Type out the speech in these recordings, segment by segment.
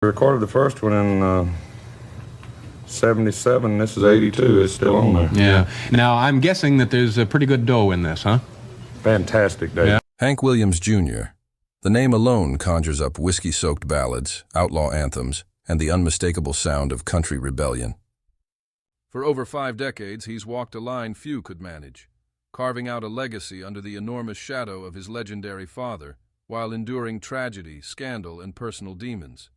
We recorded the first one in 77. This is 82. It's still on there. Yeah. Now, I'm guessing that there's a pretty good dough in this, huh? Fantastic, Dave. Yeah. Hank Williams Jr. The name alone conjures up whiskey-soaked ballads, outlaw anthems, and the unmistakable sound of country rebellion. For over 5 decades, he's walked a line few could manage, carving out a legacy under the enormous shadow of his legendary father, while enduring tragedy, scandal, and personal demons.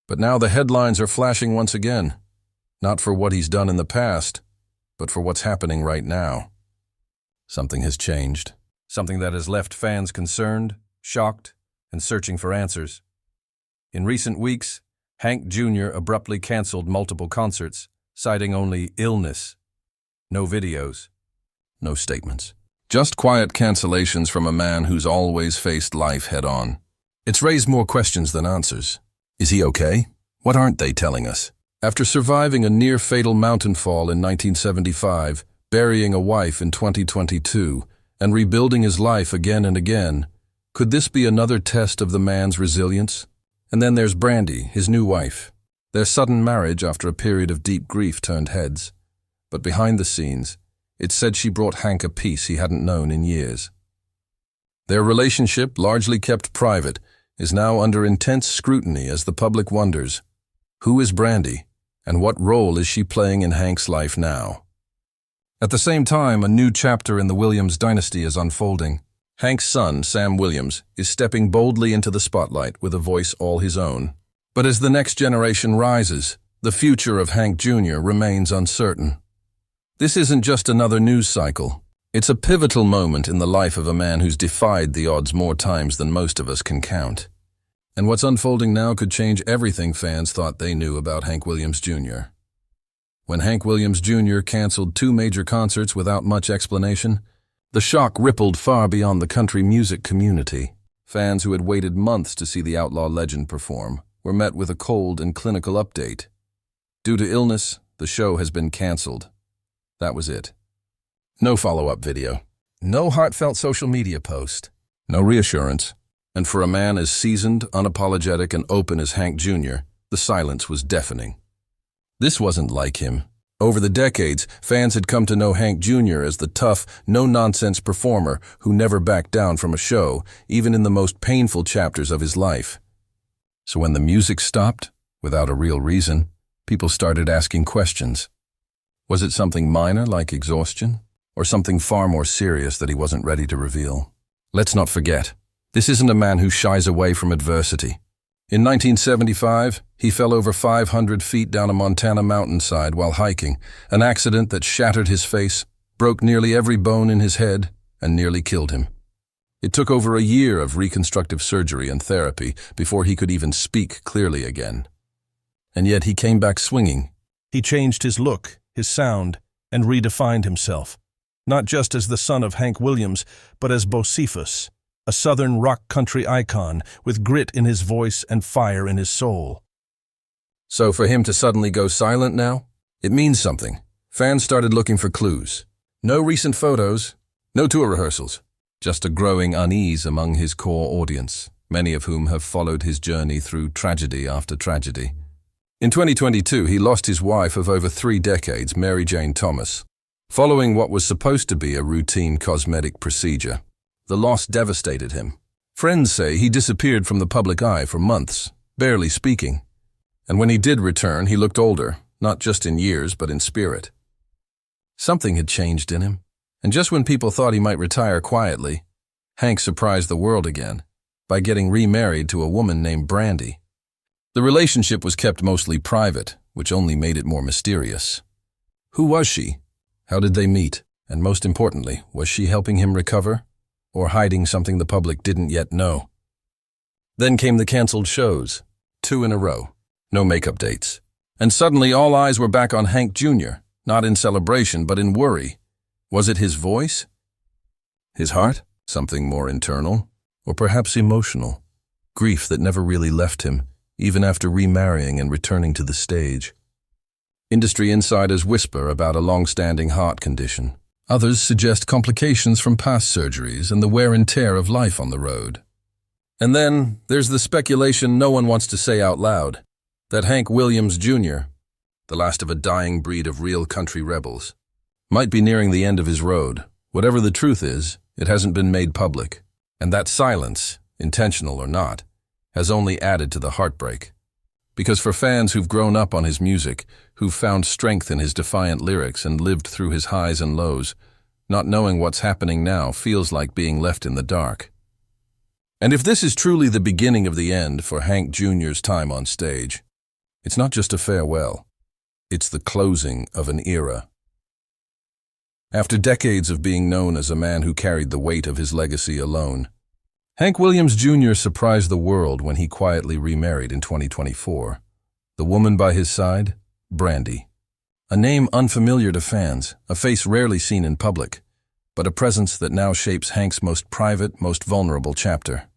But now the headlines are flashing once again, not for what he's done in the past, but for what's happening right now. Something has changed, something that has left fans concerned, shocked, and searching for answers. In recent weeks, Hank Jr. abruptly canceled multiple concerts, citing only illness. No videos, no statements. Just quiet cancellations from a man who's always faced life head-on. It's raised more questions than answers. Is he okay? What aren't they telling us? After surviving a near-fatal mountain fall in 1975, burying a wife in 2022, and rebuilding his life again and again, could this be another test of the man's resilience? And then there's Brandy, his new wife. Their sudden marriage after a period of deep grief turned heads. But behind the scenes, it said she brought Hank a peace he hadn't known in years. Their relationship, largely kept private, is now under intense scrutiny as the public wonders, who is Brandy, and what role is she playing in Hank's life now? At the same time, a new chapter in the Williams dynasty is unfolding. Hank's son, Sam Williams, is stepping boldly into the spotlight with a voice all his own. But as the next generation rises, the future of Hank Jr. remains uncertain. This isn't just another news cycle. It's a pivotal moment in the life of a man who's defied the odds more times than most of us can count. And what's unfolding now could change everything fans thought they knew about Hank Williams Jr. When Hank Williams Jr. canceled 2 major concerts without much explanation, the shock rippled far beyond the country music community. Fans who had waited months to see the outlaw legend perform were met with a cold and clinical update. Due to illness, the show has been canceled. That was it. No follow-up video. No heartfelt social media post. No reassurance. And for a man as seasoned, unapologetic, and open as Hank Jr., the silence was deafening. This wasn't like him. Over the decades, fans had come to know Hank Jr. as the tough, no-nonsense performer who never backed down from a show, even in the most painful chapters of his life. So when the music stopped, without a real reason, people started asking questions. Was it something minor like exhaustion? Or something far more serious that he wasn't ready to reveal? Let's not forget, this isn't a man who shies away from adversity. In 1975, he fell over 500 feet down a Montana mountainside while hiking, an accident that shattered his face, broke nearly every bone in his head, and nearly killed him. It took over a year of reconstructive surgery and therapy before he could even speak clearly again. And yet he came back swinging. He changed his look, his sound, and redefined himself. Not just as the son of Hank Williams, but as Bocephus, a southern rock country icon with grit in his voice and fire in his soul. So for him to suddenly go silent now, it means something. Fans started looking for clues. No recent photos, no tour rehearsals, just a growing unease among his core audience, many of whom have followed his journey through tragedy after tragedy. In 2022, he lost his wife of over 3 decades, Mary Jane Thomas, following what was supposed to be a routine cosmetic procedure. The loss devastated him. Friends say he disappeared from the public eye for months, barely speaking. And when he did return, he looked older, not just in years, but in spirit. Something had changed in him, and just when people thought he might retire quietly, Hank surprised the world again by getting remarried to a woman named Brandy. The relationship was kept mostly private, which only made it more mysterious. Who was she? How did they meet? And most importantly, was she helping him recover, or hiding something the public didn't yet know? Then came the canceled shows, 2 in a row, no makeup dates. And suddenly all eyes were back on Hank Jr., not in celebration, but in worry. Was it his voice? His heart? Something more internal? Or perhaps emotional? Grief that never really left him, even after remarrying and returning to the stage. Industry insiders whisper about a long-standing heart condition. Others suggest complications from past surgeries and the wear and tear of life on the road. And then there's the speculation no one wants to say out loud, that Hank Williams Jr., the last of a dying breed of real country rebels, might be nearing the end of his road. Whatever the truth is, it hasn't been made public, and that silence, intentional or not, has only added to the heartbreak. Because for fans who've grown up on his music, who've found strength in his defiant lyrics and lived through his highs and lows, not knowing what's happening now feels like being left in the dark. And if this is truly the beginning of the end for Hank Jr.'s time on stage, it's not just a farewell, it's the closing of an era. After decades of being known as a man who carried the weight of his legacy alone, Hank Williams Jr. surprised the world when he quietly remarried in 2024. The woman by his side? Brandy. A name unfamiliar to fans, a face rarely seen in public, but a presence that now shapes Hank's most private, most vulnerable chapter.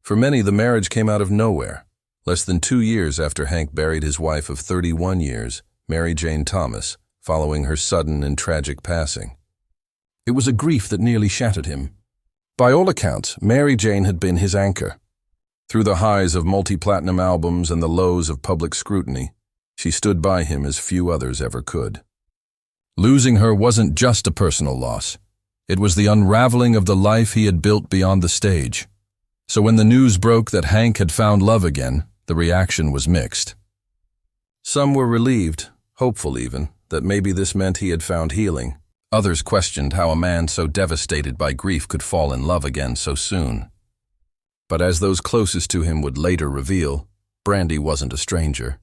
For many, the marriage came out of nowhere, less than 2 years after Hank buried his wife of 31 years, Mary Jane Thomas, following her sudden and tragic passing. It was a grief that nearly shattered him. By all accounts, Mary Jane had been his anchor. Through the highs of multi-platinum albums and the lows of public scrutiny, she stood by him as few others ever could. Losing her wasn't just a personal loss. It was the unraveling of the life he had built beyond the stage. So when the news broke that Hank had found love again, the reaction was mixed. Some were relieved, hopeful even, that maybe this meant he had found healing. Others questioned how a man so devastated by grief could fall in love again so soon. But as those closest to him would later reveal, Brandy wasn't a stranger.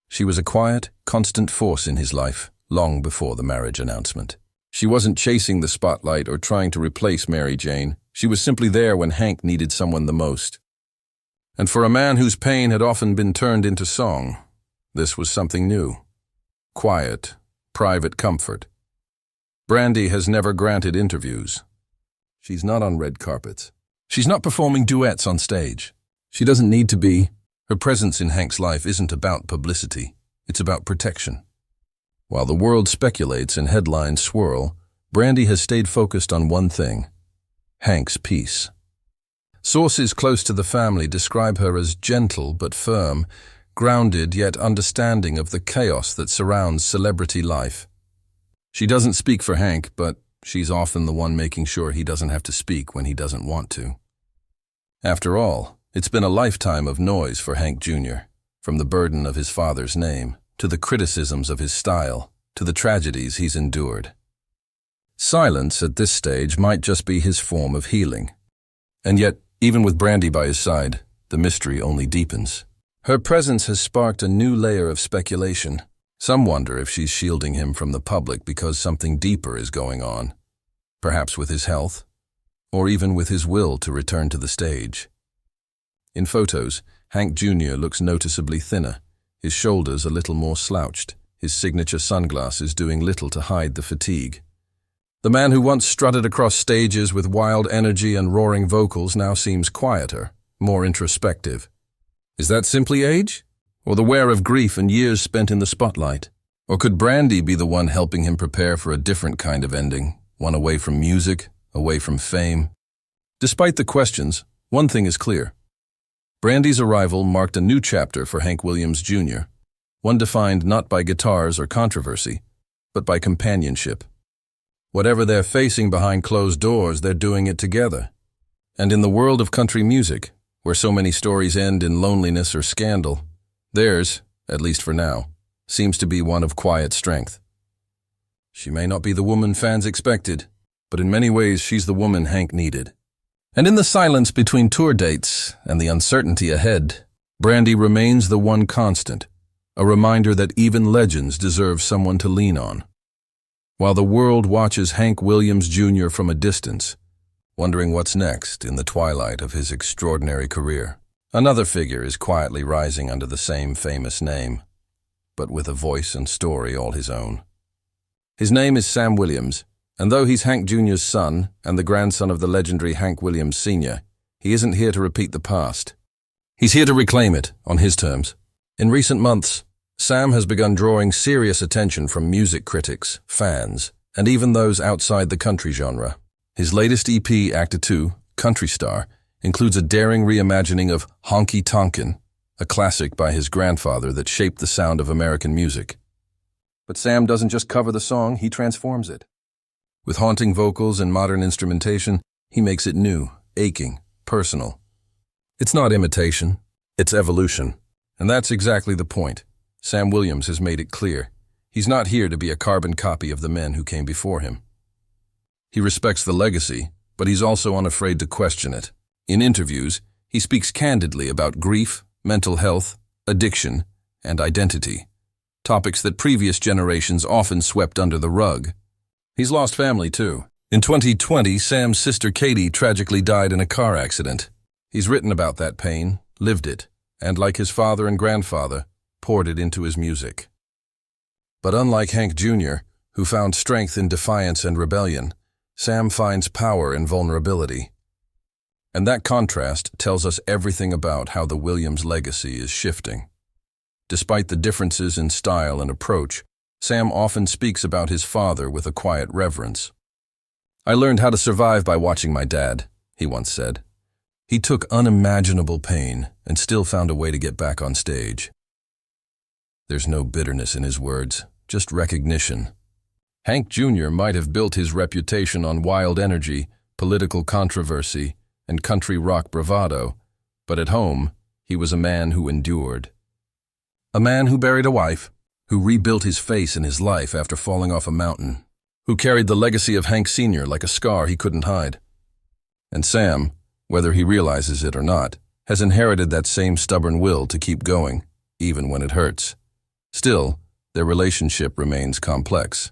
She was a quiet, constant force in his life, long before the marriage announcement. She wasn't chasing the spotlight or trying to replace Mary Jane. She was simply there when Hank needed someone the most. And for a man whose pain had often been turned into song, this was something new. Quiet, private comfort. Brandy has never granted interviews. She's not on red carpets. She's not performing duets on stage. She doesn't need to be. Her presence in Hank's life isn't about publicity. It's about protection. While the world speculates and headlines swirl, Brandy has stayed focused on one thing: Hank's peace. Sources close to the family describe her as gentle but firm, grounded yet understanding of the chaos that surrounds celebrity life. She doesn't speak for Hank, but she's often the one making sure he doesn't have to speak when he doesn't want to. After all, it's been a lifetime of noise for Hank Jr., from the burden of his father's name, to the criticisms of his style, to the tragedies he's endured. Silence at this stage might just be his form of healing. And yet, even with Brandy by his side, the mystery only deepens. Her presence has sparked a new layer of speculation. Some wonder if she's shielding him from the public because something deeper is going on, perhaps with his health, or even with his will to return to the stage. In photos, Hank Jr. looks noticeably thinner, his shoulders a little more slouched, his signature sunglasses doing little to hide the fatigue. The man who once strutted across stages with wild energy and roaring vocals now seems quieter, more introspective. Is that simply age? Or the wear of grief and years spent in the spotlight? Or could Brandy be the one helping him prepare for a different kind of ending, one away from music, away from fame? Despite the questions, one thing is clear. Brandy's arrival marked a new chapter for Hank Williams Jr., one defined not by guitars or controversy, but by companionship. Whatever they're facing behind closed doors, they're doing it together. And in the world of country music, where so many stories end in loneliness or scandal, theirs, at least for now, seems to be one of quiet strength. She may not be the woman fans expected, but in many ways she's the woman Hank needed. And in the silence between tour dates and the uncertainty ahead, Brandy remains the one constant, a reminder that even legends deserve someone to lean on. While the world watches Hank Williams Jr. from a distance, wondering what's next in the twilight of his extraordinary career, another figure is quietly rising under the same famous name, but with a voice and story all his own. His name is Sam Williams, and though he's Hank Jr.'s son and the grandson of the legendary Hank Williams Sr., he isn't here to repeat the past. He's here to reclaim it, on his terms. In recent months, Sam has begun drawing serious attention from music critics, fans, and even those outside the country genre. His latest EP, Act 2, Country Star, includes a daring reimagining of Honky Tonkin', a classic by his grandfather that shaped the sound of American music. But Sam doesn't just cover the song, he transforms it. With haunting vocals and modern instrumentation, he makes it new, aching, personal. It's not imitation, it's evolution. And that's exactly the point. Sam Williams has made it clear. He's not here to be a carbon copy of the men who came before him. He respects the legacy, but he's also unafraid to question it. In interviews, he speaks candidly about grief, mental health, addiction, and identity, topics that previous generations often swept under the rug. He's lost family, too. In 2020, Sam's sister Katie tragically died in a car accident. He's written about that pain, lived it, and like his father and grandfather, poured it into his music. But unlike Hank Jr., who found strength in defiance and rebellion, Sam finds power in vulnerability. And that contrast tells us everything about how the Williams legacy is shifting. Despite the differences in style and approach, Sam often speaks about his father with a quiet reverence. "I learned how to survive by watching my dad," he once said. "He took unimaginable pain and still found a way to get back on stage." There's no bitterness in his words, just recognition. Hank Jr. might have built his reputation on wild energy, political controversy, and country rock bravado, but at home, he was a man who endured. A man who buried a wife, who rebuilt his face and his life after falling off a mountain, who carried the legacy of Hank Sr. like a scar he couldn't hide. And Sam, whether he realizes it or not, has inherited that same stubborn will to keep going, even when it hurts. Still, their relationship remains complex.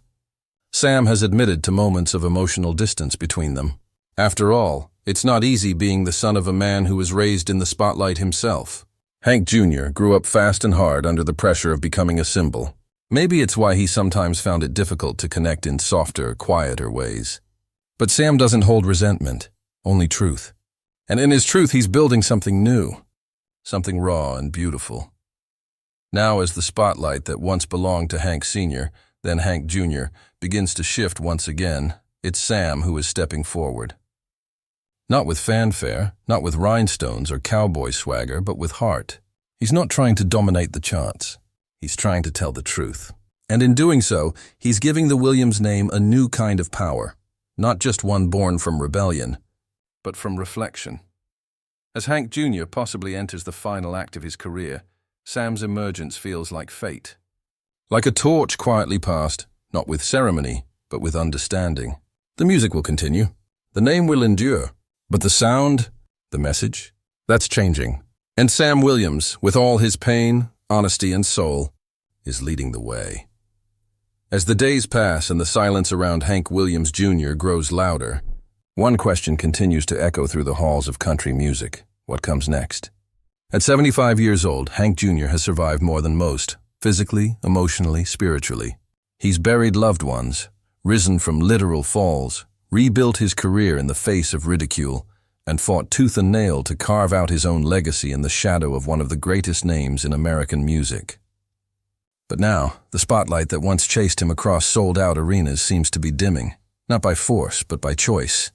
Sam has admitted to moments of emotional distance between them. After all, it's not easy being the son of a man who was raised in the spotlight himself. Hank Jr. grew up fast and hard under the pressure of becoming a symbol. Maybe it's why he sometimes found it difficult to connect in softer, quieter ways. But Sam doesn't hold resentment, only truth. And in his truth, he's building something new, something raw and beautiful. Now, as the spotlight that once belonged to Hank Sr., then Hank Jr., begins to shift once again, it's Sam who is stepping forward. Not with fanfare, not with rhinestones or cowboy swagger, but with heart. He's not trying to dominate the charts. He's trying to tell the truth. And in doing so, he's giving the Williams name a new kind of power, not just one born from rebellion, but from reflection. As Hank Jr. possibly enters the final act of his career, Sam's emergence feels like fate. Like a torch quietly passed, not with ceremony, but with understanding. The music will continue. The name will endure. But the sound, the message, that's changing. And Sam Williams, with all his pain, honesty, and soul, is leading the way. As the days pass and the silence around Hank Williams Jr. grows louder, one question continues to echo through the halls of country music. What comes next? At 75 years old, Hank Jr. has survived more than most, physically, emotionally, spiritually. He's buried loved ones, risen from literal falls, rebuilt his career in the face of ridicule, and fought tooth and nail to carve out his own legacy in the shadow of one of the greatest names in American music. But now, the spotlight that once chased him across sold-out arenas seems to be dimming, not by force, but by choice.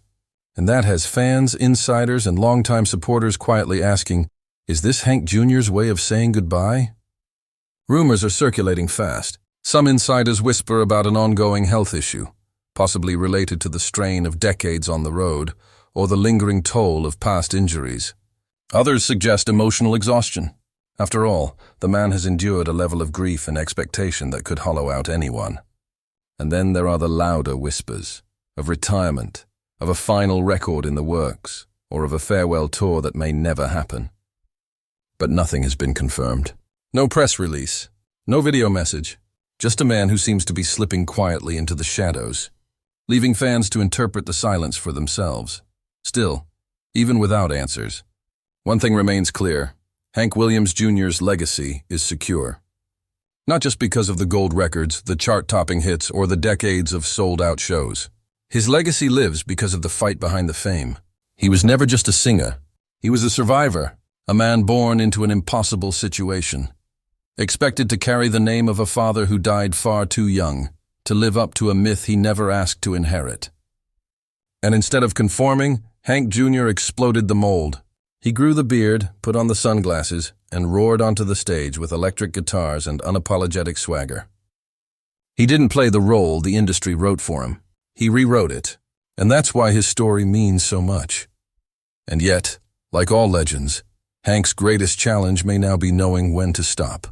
And that has fans, insiders, and longtime supporters quietly asking, is this Hank Jr.'s way of saying goodbye? Rumors are circulating fast. Some insiders whisper about an ongoing health issue, possibly related to the strain of decades on the road or the lingering toll of past injuries. Others suggest emotional exhaustion. After all, the man has endured a level of grief and expectation that could hollow out anyone. And then there are the louder whispers of retirement, of a final record in the works, or of a farewell tour that may never happen. But nothing has been confirmed. No press release, no video message, just a man who seems to be slipping quietly into the shadows, leaving fans to interpret the silence for themselves. Still, even without answers, one thing remains clear. Hank Williams Jr.'s legacy is secure. Not just because of the gold records, the chart-topping hits, or the decades of sold-out shows. His legacy lives because of the fight behind the fame. He was never just a singer. He was a survivor, a man born into an impossible situation, expected to carry the name of a father who died far too young, to live up to a myth he never asked to inherit. And instead of conforming, Hank Jr. exploded the mold, He grew the beard, put on the sunglasses, and roared onto the stage with electric guitars and unapologetic swagger. He didn't play the role the industry wrote for him. He rewrote it, and that's why his story means so much. And yet, like all legends, Hank's greatest challenge may now be knowing when to stop,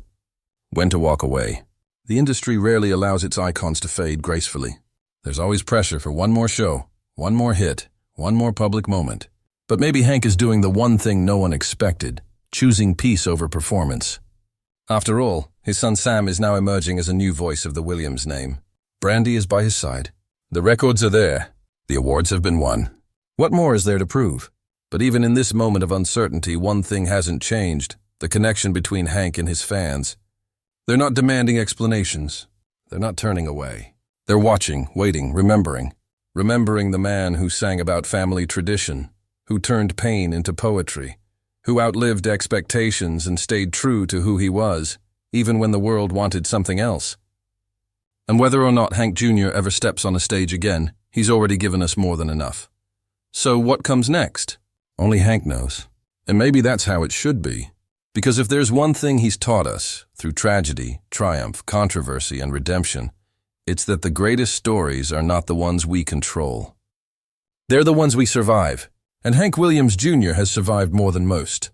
when to walk away. The industry rarely allows its icons to fade gracefully. There's always pressure for one more show, one more hit, one more public moment. But maybe Hank is doing the one thing no one expected, choosing peace over performance. After all, his son Sam is now emerging as a new voice of the Williams name. Brandy is by his side. The records are there. The awards have been won. What more is there to prove? But even in this moment of uncertainty, one thing hasn't changed: the connection between Hank and his fans. They're not demanding explanations. They're not turning away. They're watching, waiting, remembering. Remembering the man who sang about family tradition, who turned pain into poetry, who outlived expectations and stayed true to who he was, even when the world wanted something else. And whether or not Hank Jr. ever steps on a stage again, he's already given us more than enough. So what comes next? Only Hank knows. And maybe that's how it should be. Because if there's one thing he's taught us, through tragedy, triumph, controversy, and redemption, it's that the greatest stories are not the ones we control. They're the ones we survive. And Hank Williams Jr. has survived more than most.